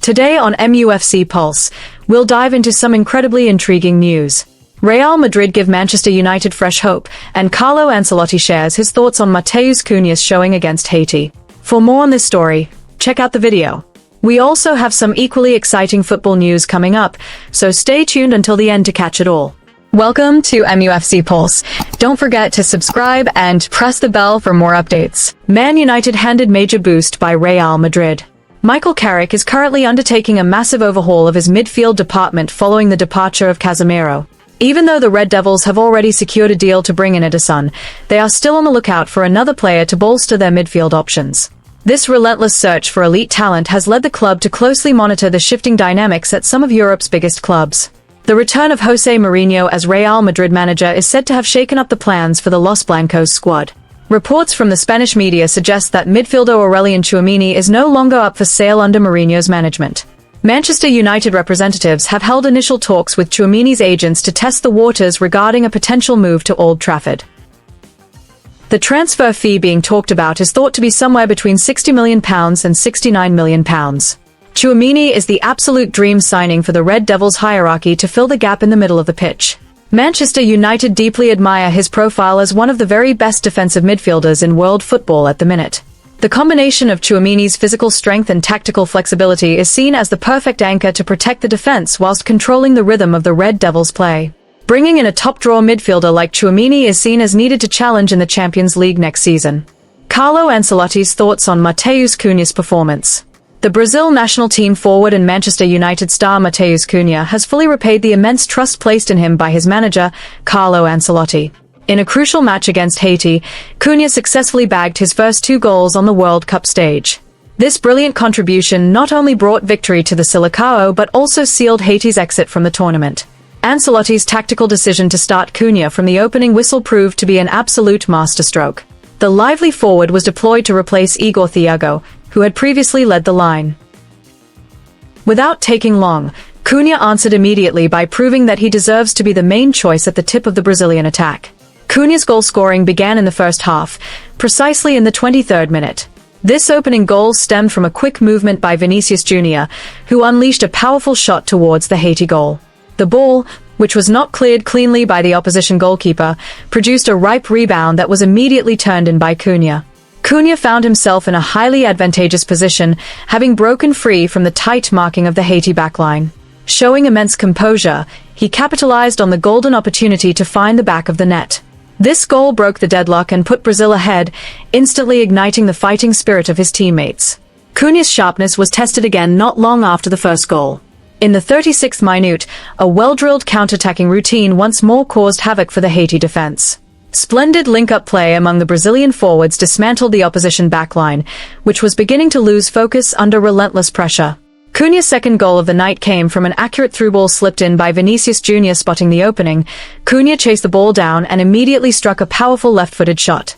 Today on MUFC Pulse, we'll dive into some incredibly intriguing news. Real Madrid give Manchester United fresh hope, and Carlo Ancelotti shares his thoughts on Matheus Cunha'S showing against Haiti. For more on this story, check out the video. We also have some equally exciting football news coming up, so stay tuned until the end to catch it all. Welcome to MUFC Pulse. Don't forget to subscribe and press the bell for more updates. Man United handed major boost by Real Madrid. Michael Carrick is currently undertaking a massive overhaul of his midfield department following the departure of Casemiro. Even though the Red Devils have already secured a deal to bring in Ederson, they are still on the lookout for another player to bolster their midfield options. This relentless search for elite talent has led the club to closely monitor the shifting dynamics at some of Europe's biggest clubs. The return of Jose Mourinho as Real Madrid manager is said to have shaken up the plans for the Los Blancos squad. Reports from the Spanish media suggest that midfielder Aurelien Tchouaméni is no longer up for sale under Mourinho's management. Manchester United representatives have held initial talks with Tchouaméni's agents to test the waters regarding a potential move to Old Trafford. The transfer fee being talked about is thought to be somewhere between £60 million and £69 million. Tchouaméni is the absolute dream signing for the Red Devils hierarchy to fill the gap in the middle of the pitch. Manchester United deeply admire his profile as one of the very best defensive midfielders in world football at the minute. The combination of Tchouaméni's physical strength and tactical flexibility is seen as the perfect anchor to protect the defense whilst controlling the rhythm of the Red Devils' play. Bringing in a top-draw midfielder like Tchouaméni is seen as needed to challenge in the Champions League next season. Carlo Ancelotti's thoughts on Matheus Cunha'S performance. The Brazil national team forward and Manchester United star Matheus Cunha has fully repaid the immense trust placed in him by his manager, Carlo Ancelotti. In a crucial match against Haiti, Cunha successfully bagged his first 2 goals on the World Cup stage. This brilliant contribution not only brought victory to the Selecao but also sealed Haiti's exit from the tournament. Ancelotti's tactical decision to start Cunha from the opening whistle proved to be an absolute masterstroke. The lively forward was deployed to replace Igor Thiago, who had previously led the line. Without taking long, Cunha answered immediately by proving that he deserves to be the main choice at the tip of the Brazilian attack. Cunha's goal scoring began in the first half, precisely in the 23rd minute. This opening goal stemmed from a quick movement by Vinicius Jr., who unleashed a powerful shot towards the Haiti goal. The ball, which was not cleared cleanly by the opposition goalkeeper, produced a ripe rebound that was immediately turned in by Cunha. Cunha found himself in a highly advantageous position, having broken free from the tight marking of the Haiti backline. Showing immense composure, he capitalized on the golden opportunity to find the back of the net. This goal broke the deadlock and put Brazil ahead, instantly igniting the fighting spirit of his teammates. Cunha's sharpness was tested again not long after the first goal. In the 36th minute, a well-drilled counter-attacking routine once more caused havoc for the Haiti defense. Splendid link-up play among the Brazilian forwards dismantled the opposition backline, which was beginning to lose focus under relentless pressure. Cunha's second goal of the night came from an accurate through ball slipped in by Vinicius Jr. Spotting the opening, Cunha chased the ball down and immediately struck a powerful left-footed shot.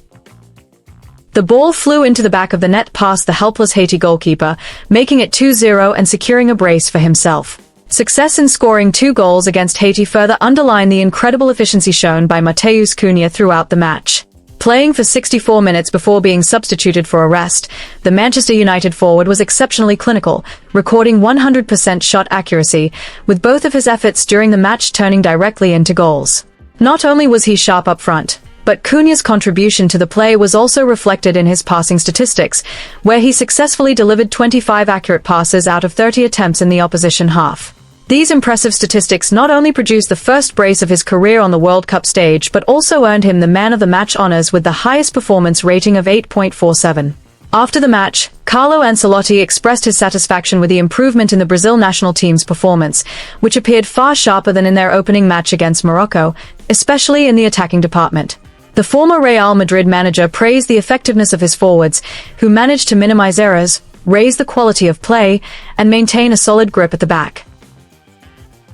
The ball flew into the back of the net past the helpless Haiti goalkeeper, making it 2-0 and securing a brace for himself. Success in scoring 2 goals against Haiti further underlined the incredible efficiency shown by Matheus Cunha throughout the match. Playing for 64 minutes before being substituted for a rest, the Manchester United forward was exceptionally clinical, recording 100% shot accuracy, with both of his efforts during the match turning directly into goals. Not only was he sharp up front, but Cunha's contribution to the play was also reflected in his passing statistics, where he successfully delivered 25 accurate passes out of 30 attempts in the opposition half. These impressive statistics not only produced the first brace of his career on the World Cup stage but also earned him the man of the match honors with the highest performance rating of 8.47. After the match, Carlo Ancelotti expressed his satisfaction with the improvement in the Brazil national team's performance, which appeared far sharper than in their opening match against Morocco, especially in the attacking department. The former Real Madrid manager praised the effectiveness of his forwards, who managed to minimize errors, raise the quality of play, and maintain a solid grip at the back.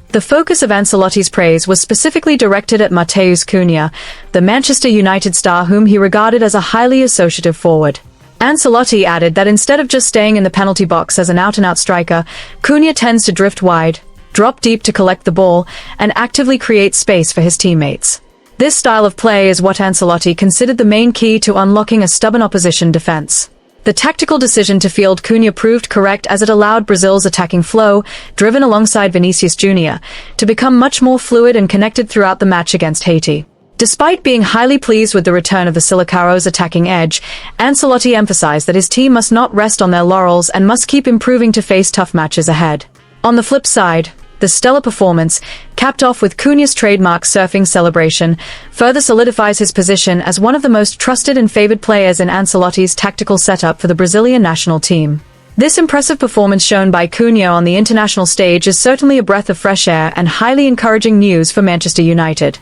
The focus of Ancelotti's praise was specifically directed at Matheus Cunha, the Manchester United star whom he regarded as a highly associative forward. Ancelotti added that instead of just staying in the penalty box as an out-and-out striker, Cunha tends to drift wide, drop deep to collect the ball, and actively create space for his teammates. This style of play is what Ancelotti considered the main key to unlocking a stubborn opposition defense. The tactical decision to field Cunha proved correct as it allowed Brazil's attacking flow, driven alongside Vinicius Jr., to become much more fluid and connected throughout the match against Haiti. Despite being highly pleased with the return of the Silicaro's attacking edge, Ancelotti emphasized that his team must not rest on their laurels and must keep improving to face tough matches ahead. On the flip side, the stellar performance, capped off with Cunha's trademark surfing celebration, further solidifies his position as one of the most trusted and favored players in Ancelotti's tactical setup for the Brazilian national team. This impressive performance shown by Cunha on the international stage is certainly a breath of fresh air and highly encouraging news for Manchester United.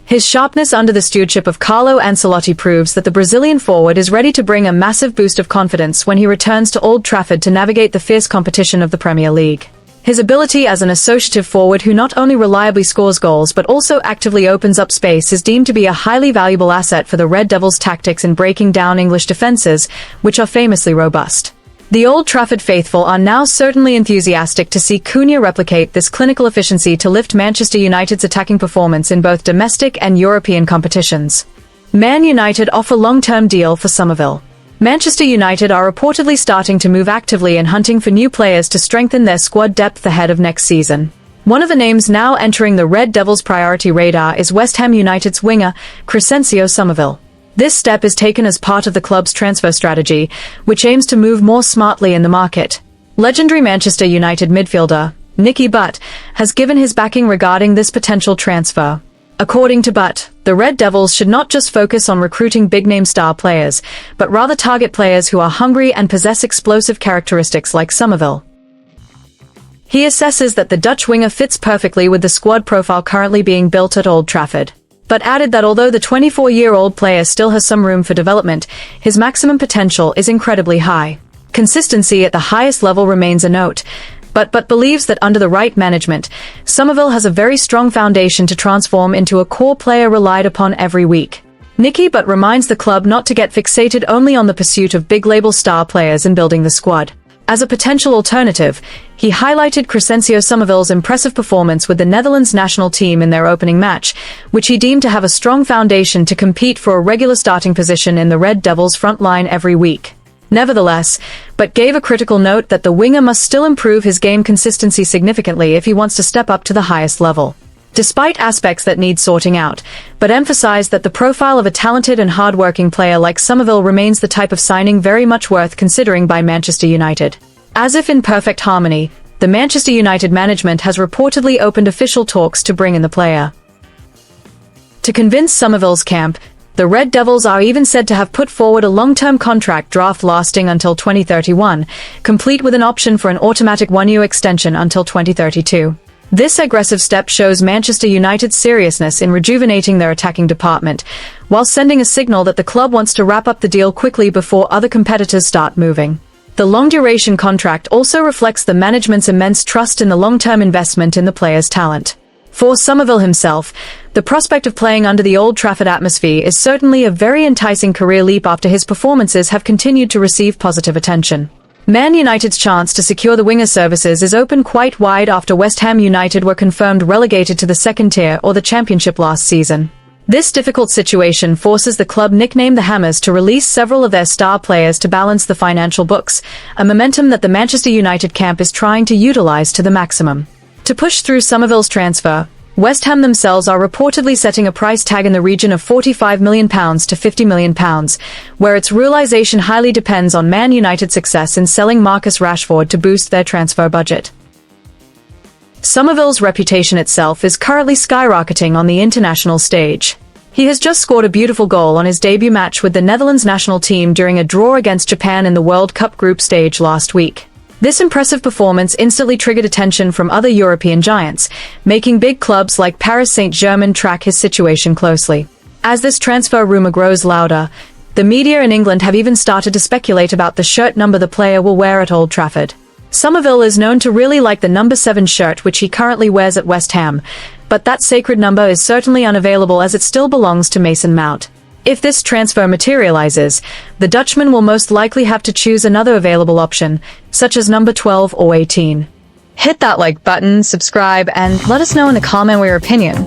His sharpness under the stewardship of Carlo Ancelotti proves that the Brazilian forward is ready to bring a massive boost of confidence when he returns to Old Trafford to navigate the fierce competition of the Premier League. His ability as an associative forward who not only reliably scores goals but also actively opens up space is deemed to be a highly valuable asset for the Red Devils' tactics in breaking down English defences, which are famously robust. The Old Trafford faithful are now certainly enthusiastic to see Cunha replicate this clinical efficiency to lift Manchester United's attacking performance in both domestic and European competitions. Man United offer long-term deal for Somerville. Manchester United are reportedly starting to move actively and hunting for new players to strengthen their squad depth ahead of next season. One of the names now entering the Red Devils' priority radar is West Ham United's winger, Crescencio Somerville. This step is taken as part of the club's transfer strategy, which aims to move more smartly in the market. Legendary Manchester United midfielder, Nicky Butt, has given his backing regarding this potential transfer. According to Butt, the Red Devils should not just focus on recruiting big-name star players, but rather target players who are hungry and possess explosive characteristics like Somerville. He assesses that the Dutch winger fits perfectly with the squad profile currently being built at Old Trafford, but added that although the 24-year-old player still has some room for development, his maximum potential is incredibly high. Consistency at the highest level remains a note, but believes that under the right management, Somerville has a very strong foundation to transform into a core player relied upon every week. Nicky Butt reminds the club not to get fixated only on the pursuit of big-label star players and building the squad. As a potential alternative, he highlighted Crescencio Somerville's impressive performance with the Netherlands national team in their opening match, which he deemed to have a strong foundation to compete for a regular starting position in the Red Devils' front line every week. Nevertheless, but gave a critical note that the winger must still improve his game consistency significantly if he wants to step up to the highest level. Despite aspects that need sorting out, but emphasized that the profile of a talented and hard-working player like Somerville remains the type of signing very much worth considering by Manchester United. As if in perfect harmony, the Manchester United management has reportedly opened official talks to bring in the player. To convince Somerville's camp, the Red Devils are even said to have put forward a long-term contract draft lasting until 2031, complete with an option for an automatic one-year extension until 2032. This aggressive step shows Manchester United's seriousness in rejuvenating their attacking department, while sending a signal that the club wants to wrap up the deal quickly before other competitors start moving. The long-duration contract also reflects the management's immense trust in the long-term investment in the player's talent. For Somerville himself, the prospect of playing under the Old Trafford atmosphere is certainly a very enticing career leap after his performances have continued to receive positive attention. Man United's chance to secure the winger services is open quite wide after West Ham United were confirmed relegated to the second tier or the Championship last season. This difficult situation forces the club nicknamed the Hammers to release several of their star players to balance the financial books, a momentum that the Manchester United camp is trying to utilize to the maximum. To push through Somerville's transfer, West Ham themselves are reportedly setting a price tag in the region of £45 million to £50 million, where its realization highly depends on Man United's success in selling Marcus Rashford to boost their transfer budget. Somerville's reputation itself is currently skyrocketing on the international stage. He has just scored a beautiful goal on his debut match with the Netherlands national team during a draw against Japan in the World Cup group stage last week. This impressive performance instantly triggered attention from other European giants, making big clubs like Paris Saint-Germain track his situation closely. As this transfer rumor grows louder, the media in England have even started to speculate about the shirt number the player will wear at Old Trafford. Somerville is known to really like the number 7 shirt which he currently wears at West Ham, but that sacred number is certainly unavailable as it still belongs to Mason Mount. If this transfer materializes, the Dutchman will most likely have to choose another available option, such as number 12 or 18. Hit that like button, subscribe, and let us know in the comment your opinion.